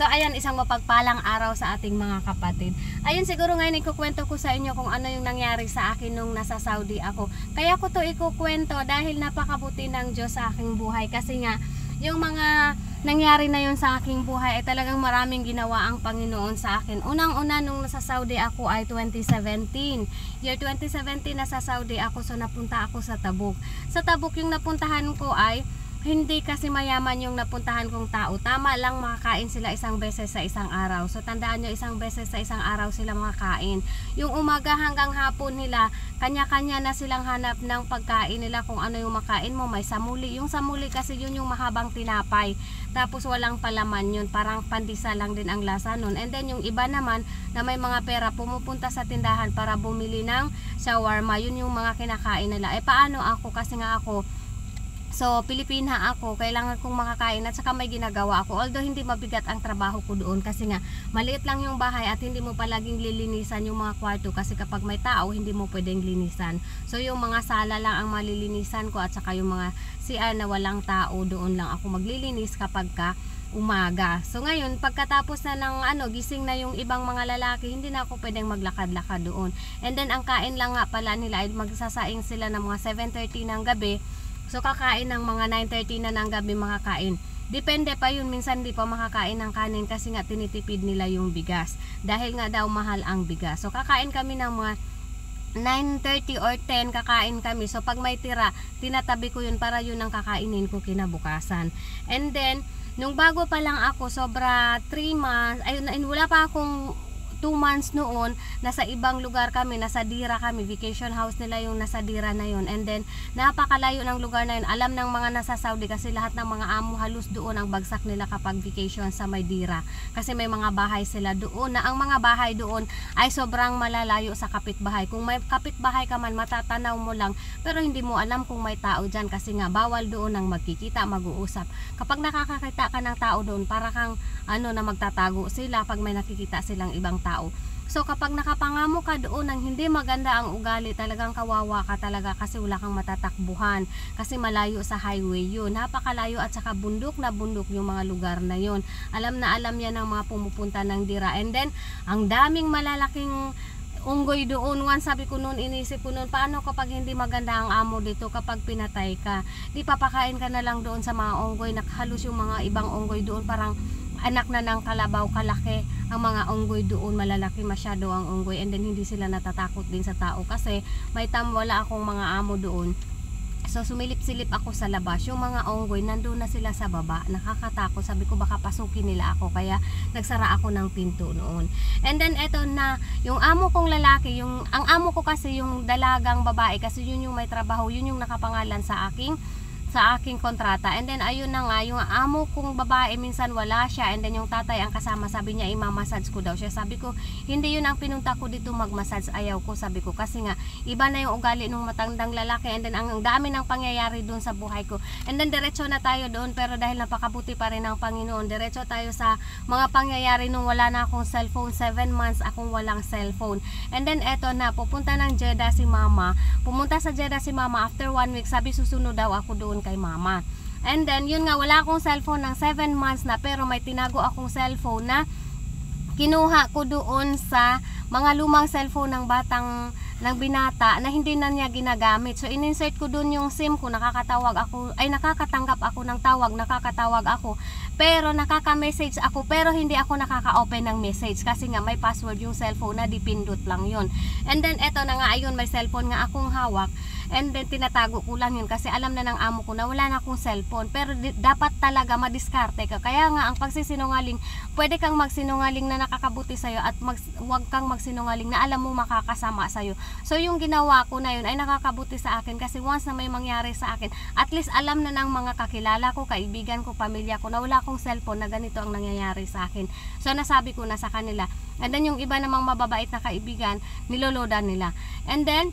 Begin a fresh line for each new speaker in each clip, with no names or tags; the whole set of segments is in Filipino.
So ayan, isang mapagpalang araw sa ating mga kapatid. Ayun, siguro ngayon ikukwento ko sa inyo kung ano yung nangyari sa akin nung nasa Saudi ako. Kaya ko to ikukwento dahil napakabuti ng Diyos sa aking buhay. Kasi nga, yung mga nangyari na yun sa aking buhay ay talagang maraming ginawa ang Panginoon sa akin. Unang-una nung nasa Saudi ako ay 2017. Year 2017 nasa Saudi ako, so napunta ako sa Tabuk. Sa Tabuk yung napuntahan ko ay hindi kasi mayaman yung napuntahan kong tao. Tama lang makakain sila isang beses sa isang araw. So tandaan nyo, isang beses sa isang araw sila makakain. Yung umaga hanggang hapon nila, kanya-kanya na silang hanap ng pagkain nila kung ano yung makain mo. May samuli. Yung samuli kasi yun yung mahabang tinapay. Tapos walang palaman yun. Parang pandisa lang din ang lasa nun. And then yung iba naman na may mga pera, pumupunta sa tindahan para bumili ng shawarma. Yun yung mga kinakain nila. Eh paano ako? Kasi nga ako, so, Pilipina ako, kailangan kong makakain at saka may ginagawa ako. Although hindi mabigat ang trabaho ko doon kasi nga maliit lang yung bahay at hindi mo palaging lilinisan yung mga kwarto kasi kapag may tao, hindi mo pwedeng linisan. So, yung mga sala lang ang malilinisan ko at saka yung mga CR na walang tao, doon lang ako maglilinis kapag ka umaga. So ngayon, pagkatapos na ng gising na yung ibang mga lalaki, hindi na ako pwedeng maglakad-lakad doon. And then, ang kain lang nga pala nila ay magsasaing sila ng mga 7:30 ng gabi. So kakain ng mga 9:30 na ng gabi makakain. Depende pa yun, minsan di pa makakain ng kanin kasi nga tinitipid nila yung bigas. Dahil nga daw mahal ang bigas. So kakain kami ng mga 9:30 or 10 kakain kami. So pag may tira, tinatabi ko yun para yun ang kakainin ko kinabukasan. And then, nung bago pa lang ako, sobra 3 months, wala pa akong 2 months noon, nasa ibang lugar kami, nasa Dira kami, vacation house nila yung nasa Dira na yun. And then, napakalayo ng lugar na yun. Alam ng mga nasa Saudi kasi lahat ng mga amo halos doon ang bagsak nila kapag vacation sa may Dira. Kasi may mga bahay sila doon, na ang mga bahay doon ay sobrang malalayo sa kapitbahay. Kung may kapitbahay ka man, matatanaw mo lang, pero hindi mo alam kung may tao dyan kasi nga bawal doon ang magkikita, mag-uusap. Kapag nakakakita ka ng tao doon, para kang na magtatago sila pag may nakikita silang ibang tao. So kapag nakapangamo ka doon ng hindi maganda ang ugali, talagang kawawa ka talaga kasi wala kang matatakbuhan kasi malayo sa highway yun, napakalayo at saka bundok na bundok yung mga lugar na yun. Alam na alam yan ng mga pumupunta ng Dira. And then ang daming malalaking unggoy doon. Once sabi ko noon, inisip ko noon, paano kapag hindi maganda ang amo dito kapag pinatay ka? Di papakain ka na lang doon sa mga unggoy, nakahalos yung mga ibang unggoy doon, parang anak na ng kalabaw kalaki ang mga unggoy doon, malalaki masyado ang unggoy. And then hindi sila natatakot din sa tao kasi may wala akong mga amo doon. So sumilip-silip ako sa labas, yung mga onggoy nandun na sila sa baba, nakakatakot. Sabi ko baka pasukin nila ako, kaya nagsara ako ng pinto noon. And then eto na, yung amo kong lalaki, ang amo ko kasi yung dalagang babae, kasi yun yung may trabaho, yun yung nakapangalan sa aking kontrata. And then ayun na nga, yung amo kong babae minsan wala siya, and then yung tatay ang kasama, sabi niya imamassage ko daw siya. Sabi ko hindi yun ang pinunta ko dito magmassage, ayaw ko, sabi ko, kasi nga iba na yung ugali ng matandang lalaki. And then ang dami ng pangyayari doon sa buhay ko. And then diretso na tayo doon, pero dahil napakabuti pa rin ng Panginoon, diretso tayo sa mga pangyayari nung wala na akong cellphone. 7 months akong walang cellphone. And then eto na, pumunta sa Jeddah si mama after 1 week. Sabi susunod daw ako doon kay mama. And then yun nga, wala akong cellphone ng 7 months na, pero may tinago akong cellphone na kinuha ko doon sa mga lumang cellphone ng binata na hindi na niya ginagamit. So in-insert ko doon yung SIM ko, nakakatanggap ako ng tawag, nakakatawag ako, pero nakaka-message ako, pero hindi ako nakaka-open ng message kasi nga may password yung cellphone na dipindot lang yun. And then eto na nga, ayun, may cellphone nga akong hawak. And then tinatago ko lang yun kasi alam na ng amo ko na wala na akong cellphone. Pero dapat talaga madiskarte ka. Kaya nga ang pagsisinungaling, pwede kang magsinungaling na nakakabuti sa'yo at huwag kang magsinungaling na alam mo makakasama sa'yo. So yung ginawa ko na yun ay nakakabuti sa akin kasi once na may mangyari sa akin, at least alam na ng mga kakilala ko, kaibigan ko, pamilya ko na wala akong cellphone, na ganito ang nangyayari sa akin. So nasabi ko na sa kanila. And then yung iba namang mababait na kaibigan, niloloda nila. And then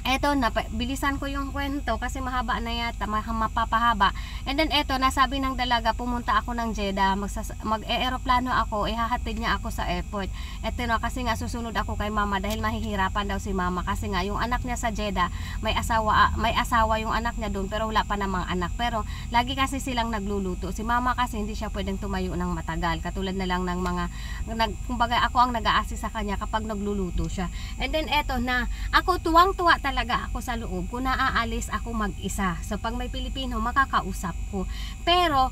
eto na, bilisan ko yung kwento kasi mahaba na yata, mapapahaba. And then eto, nasabi ng dalaga, pumunta ako ng Jeddah, mag-e-aeroplano ako, ihahatid niya ako sa airport. Eto na, kasi nga susunod ako kay mama dahil mahihirapan daw si mama kasi nga yung anak niya sa Jeddah, may asawa yung anak niya doon pero wala pa namang anak. Pero lagi kasi silang nagluluto. Si mama kasi hindi siya pwedeng tumayo ng matagal. Katulad na lang ng mga kumbaga ako ang nag-a-assist sa kanya kapag nagluluto siya. And then eto na, ako tuwang-tuwa talaga ako sa loob kung naaalis ako mag-isa. So pag may Pilipino, makakausap ko. Pero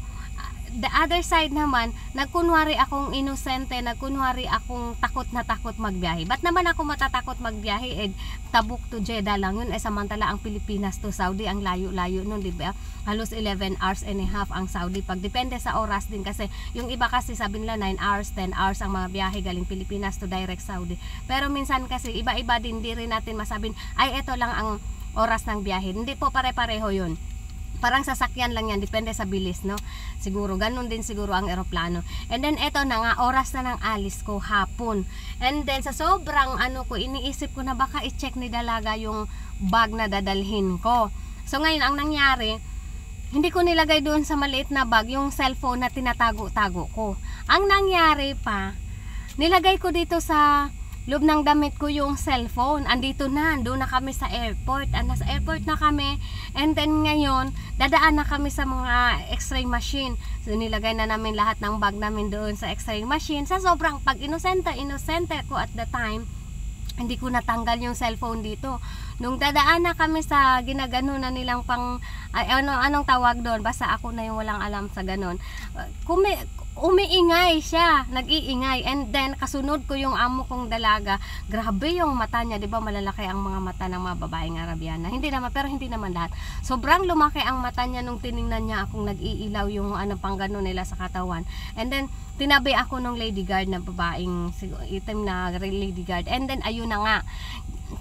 the other side naman, nagkunwari akong inosente, nagkunwari akong takot na takot magbiyahe. Ba't naman ako matatakot magbiyahe? Tabuk to Jeddah lang yun. Samantala ang Pilipinas to Saudi, ang layo-layo nun, di ba? Halos 11 hours and a half ang Saudi. Pag depende sa oras din kasi, yung iba kasi sabi nila 9 hours, 10 hours ang mga biyahe galing Pilipinas to direct Saudi. Pero minsan kasi, iba-iba din, di rin natin masabing, ay eto lang ang oras ng biyahe. Hindi po pare-pareho yun. Parang sasakyan lang yan, depende sa bilis, no? Siguro, ganun din siguro ang eroplano. And then, eto na nga, oras na ng alis ko, hapon. And then, sa sobrang iniisip ko na baka i-check ni dalaga yung bag na dadalhin ko. So, ngayon, ang nangyari, hindi ko nilagay doon sa maliit na bag yung cellphone na tinatago-tago ko. Ang nangyari pa, nilagay ko dito sa loob ng damit ko yung cellphone. Andito na, doon na kami sa airport. Nasa airport na kami. And then ngayon, dadaan na kami sa mga x-ray machine. So nilagay na namin lahat ng bag namin doon sa x-ray machine. Sa sobrang pag-inosente ko at the time, hindi ko natanggal yung cellphone dito. Nung dadaan na kami sa ginagano na nilang anong tawag doon, basta ako na yung walang alam sa ganon. Umiingay siya, nag-iingay. And then kasunod ko yung amo kong dalaga. Grabe yung mata niya, 'di ba? Malalaki ang mga mata ng mga babaeng Arabiana. Hindi naman, pero hindi naman lahat. Sobrang lumaki ang mata niya nung tiningnan niya akong nag-iilaw yung pang gano nila sa katawan. And then tinabi ako nung lady guard na babaeng itim na lady guard. And then ayun na nga,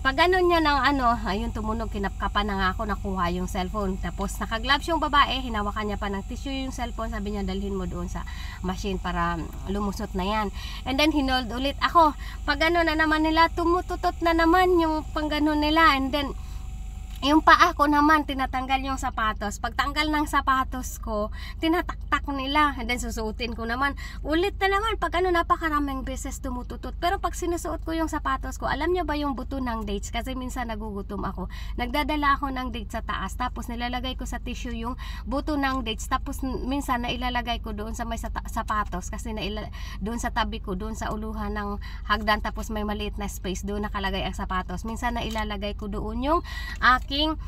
pag ganun niya ng ayun tumunog, kinapkapan na nga ako, nakuha yung cellphone. Tapos nakagloves yung babae, hinawakan niya pa ng tissue yung cellphone, sabi niya dalhin mo doon sa machine para lumusot na yan. And then hinold ulit ako. Pag gano'n na naman nila, tumututot na naman yung pang gano'n nila. And then yung paa ko naman, tinatanggal yung sapatos. Pagtanggal ng sapatos ko, tinataktak nila. And then susuotin ko naman. Ulit na naman. Pag napakaraming beses tumututot. Pero pag sinusuot ko yung sapatos ko, alam nyo ba yung buto ng dates? Kasi minsan nagugutom ako. Nagdadala ako ng dates sa taas. Tapos nilalagay ko sa tissue yung buto ng dates. Tapos minsan nailalagay ko doon sa may sapatos. Kasi doon sa tabi ko, doon sa uluhan ng hagdan. Tapos may maliit na space. Doon nakalagay ang sapatos. Minsan nailalagay ko doon yung aking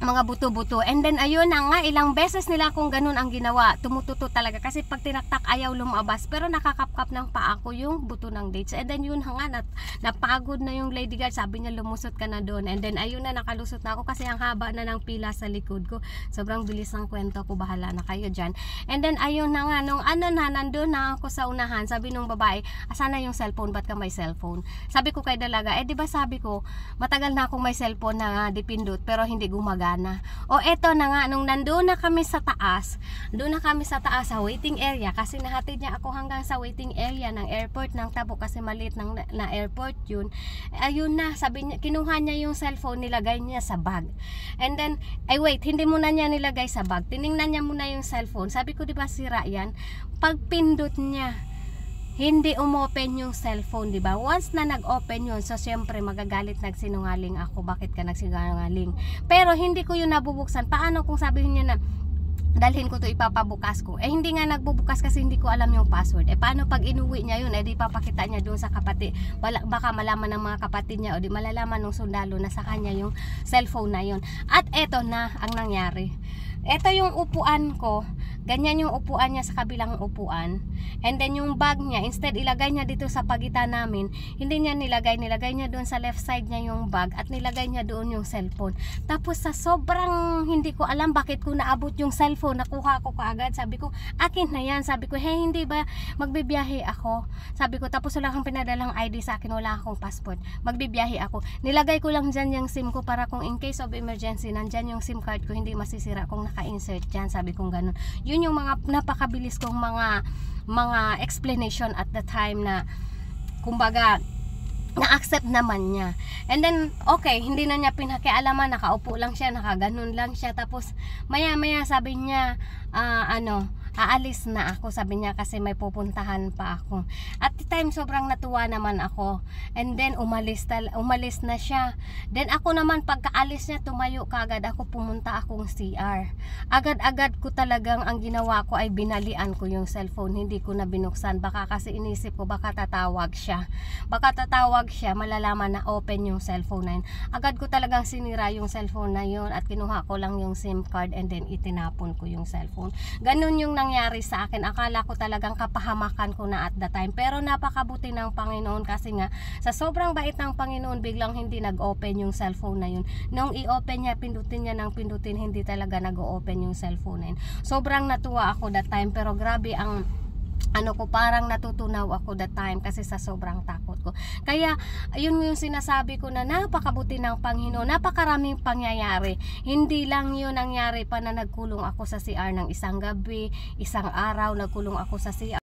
mga buto-buto. And then ayun na nga, ilang beses nila kung ganun ang ginawa, tumututo talaga kasi pag tinaktak ayaw lumabas, pero nakakapkap ng paa ko yung buto ng dates. And then yun nga, napagod na yung lady guard, sabi niya lumusot ka na doon. And then ayun na, nakalusot na ako kasi ang haba na ng pila sa likod ko. Sobrang bilis ng kwento ko, bahala na kayo dyan. And then ayun na nga, nung nandun na ako sa unahan, sabi nung babae, asana yung cellphone, ba't ka may cellphone? Sabi ko kay dalaga, diba sabi ko matagal na akong may cellphone na dipindot pero hindi gumagana. O eto na nga, nung nandoon na kami sa taas, sa waiting area, kasi nahatid niya ako hanggang sa waiting area ng airport ng Tabuk kasi maliit na airport yun. Ayun na, sabi niya, kinuha niya yung cellphone, nilagay niya sa bag. And then, hindi muna niya nilagay sa bag, tiningnan niya muna yung cellphone. Sabi ko, diba sira yan? Pagpindot niya, hindi umopen yung cellphone, di ba? Once na nag-open yun, so syempre magagalit, nagsinungaling ako. Bakit ka nagsinungaling? Pero hindi ko yun nabubuksan. Paano kung sabihin niya na dalhin ko to, ipapabukas ko? Hindi nga nagbubukas kasi hindi ko alam yung password. Paano pag inuwi niya yun? Di papakita niya doon sa kapatid. Baka malaman ng mga kapatid niya o di malalaman ng sundalo na sa kanya yung cellphone na yun. At eto na ang nangyari. Ito yung upuan ko. Ganyan yung upuan niya sa kabilang upuan. And then yung bag niya, instead ilagay niya dito sa pagitan namin, hindi niya nilagay niya doon sa left side niya yung bag at nilagay niya doon yung cellphone. Tapos sa sobrang hindi ko alam bakit ko naabot yung cellphone, nakuha ko kaagad. Sabi ko, akin na yan. Sabi ko, hindi ba magbibiyahe ako? Sabi ko, tapos wala kang pinadalang ID sa akin, wala akong passport. Magbibiyahe ako. Nilagay ko lang dyan yung SIM ko para kung in case of emergency, nandyan yung SIM card ko, hindi masisira kung naka-insert dyan. Sabi kong ganun. Yun yung mga napakabilis kong mga explanation at the time na kumbaga na-accept naman niya. And then, okay, hindi na niya pinakialaman, nakaupo lang siya, nakaganon lang siya. Tapos, maya-maya sabi niya, aalis na ako, sabi niya, kasi may pupuntahan pa ako. At the time, sobrang natuwa naman ako. And then, umalis na siya. Then, ako naman, pagkaalis niya, tumayo kagad ako, pumunta akong CR. Agad-agad ko talagang, ang ginawa ko ay binalian ko yung cellphone. Hindi ko na binuksan. Baka kasi inisip ko, baka tatawag siya. Malalaman na open yung cellphone na yun. Agad ko talagang sinira yung cellphone na yun at kinuha ko lang yung SIM card and then itinapon ko yung cellphone. Ganun yung nangyari sa akin. Akala ko talagang kapahamakan ko na at the time. Pero napakabuti ng Panginoon kasi nga sa sobrang bait ng Panginoon, biglang hindi nag-open yung cellphone na yun. Nung i-open niya, pindutin niya ng pindutin, hindi talaga nag-open yung cellphone na yun. Sobrang natuwa ako that time, pero grabe ang parang natutunaw ako that time kasi sa sobrang takot ko. Kaya yun yung sinasabi ko na napakabuti ng Panginoon, napakaraming pangyayari. Hindi lang yun nangyari pa na nagkulong ako sa CR ng isang gabi, isang araw nagkulong ako sa CR.